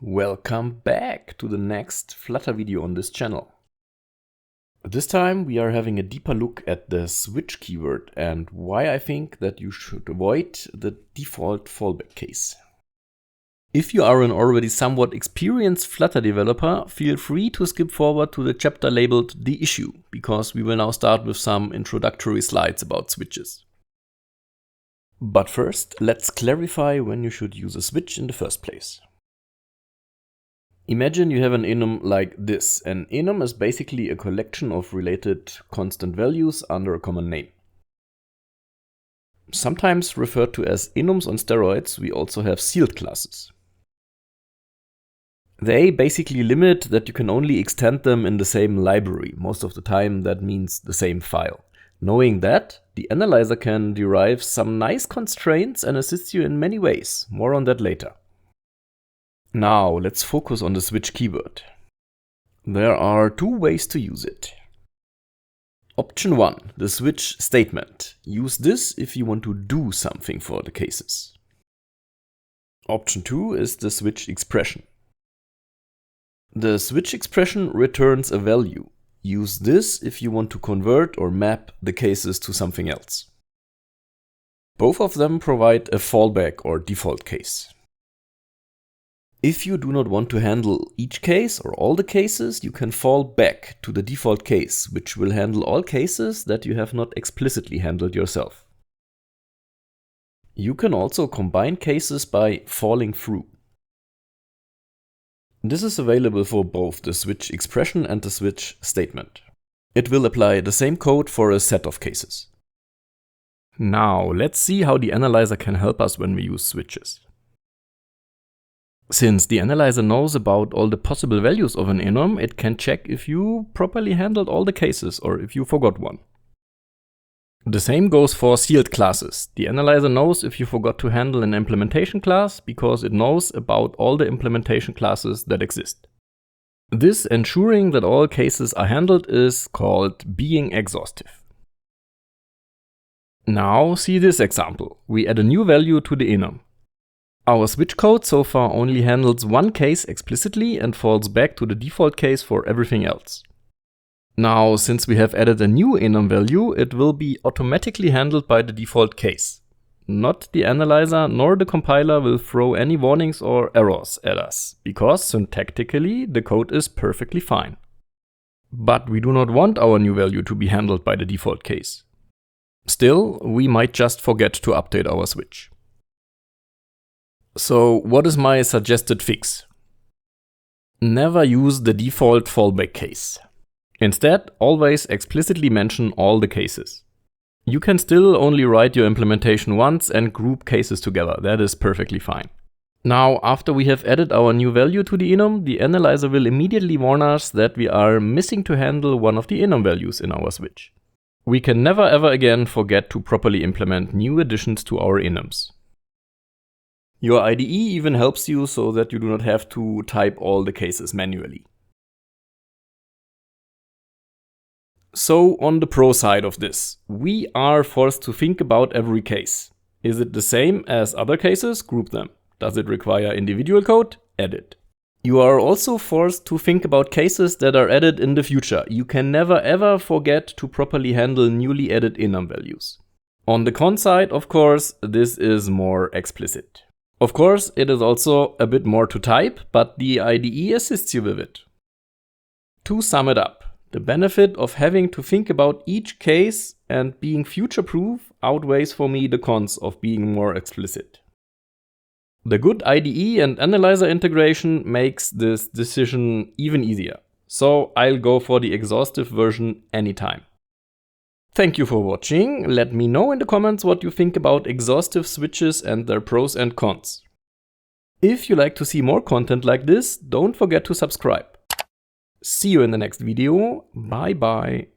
Welcome back to the next Flutter video on this channel. This time we are having a deeper look at the switch keyword and why I think that you should avoid the default fallback case. If you are an already somewhat experienced Flutter developer, feel free to skip forward to the chapter labeled The Issue, because we will now start with some introductory slides about switches. But first, let's clarify when you should use a switch in the first place. Imagine you have an enum like this. An enum is basically a collection of related constant values under a common name. Sometimes referred to as enums on steroids, we also have sealed classes. They basically limit that you can only extend them in the same library. Most of the time that means the same file. Knowing that, the analyzer can derive some nice constraints and assist you in many ways. More on that later. Now let's focus on the switch keyword. There are two ways to use it. Option 1, the switch statement. Use this if you want to do something for the cases. Option 2 is the switch expression. The switch expression returns a value. Use this if you want to convert or map the cases to something else. Both of them provide a fallback or default case. If you do not want to handle each case or all the cases, you can fall back to the default case, which will handle all cases that you have not explicitly handled yourself. You can also combine cases by falling through. This is available for both the switch expression and the switch statement. It will apply the same code for a set of cases. Now, let's see how the analyzer can help us when we use switches. Since the analyzer knows about all the possible values of an enum, it can check if you properly handled all the cases or if you forgot one. The same goes for sealed classes. The analyzer knows if you forgot to handle an implementation class because it knows about all the implementation classes that exist. This ensuring that all cases are handled is called being exhaustive. Now see this example. We add a new value to the enum. Our switch code so far only handles one case explicitly and falls back to the default case for everything else. Now, since we have added a new enum value, it will be automatically handled by the default case. Not the analyzer nor the compiler will throw any warnings or errors at us, because syntactically the code is perfectly fine. But we do not want our new value to be handled by the default case. Still, we might just forget to update our switch. So what is my suggested fix? Never use the default fallback case. Instead, always explicitly mention all the cases. You can still only write your implementation once and group cases together. That is perfectly fine. Now, after we have added our new value to the enum, the analyzer will immediately warn us that we are missing to handle one of the enum values in our switch. We can never ever again forget to properly implement new additions to our enums. Your IDE even helps you so that you do not have to type all the cases manually. So on the pro side of this, we are forced to think about every case. Is it the same as other cases? Group them. Does it require individual code? Add it. You are also forced to think about cases that are added in the future. You can never ever forget to properly handle newly added enum values. On the con side, of course, this is more explicit. Of course, it is also a bit more to type, but the IDE assists you with it. To sum it up, the benefit of having to think about each case and being future-proof outweighs for me the cons of being more explicit. The good IDE and analyzer integration makes this decision even easier, so I'll go for the exhaustive version anytime. Thank you for watching. Let me know in the comments what you think about exhaustive switches and their pros and cons. If you like to see more content like this, don't forget to subscribe. See you in the next video. Bye bye.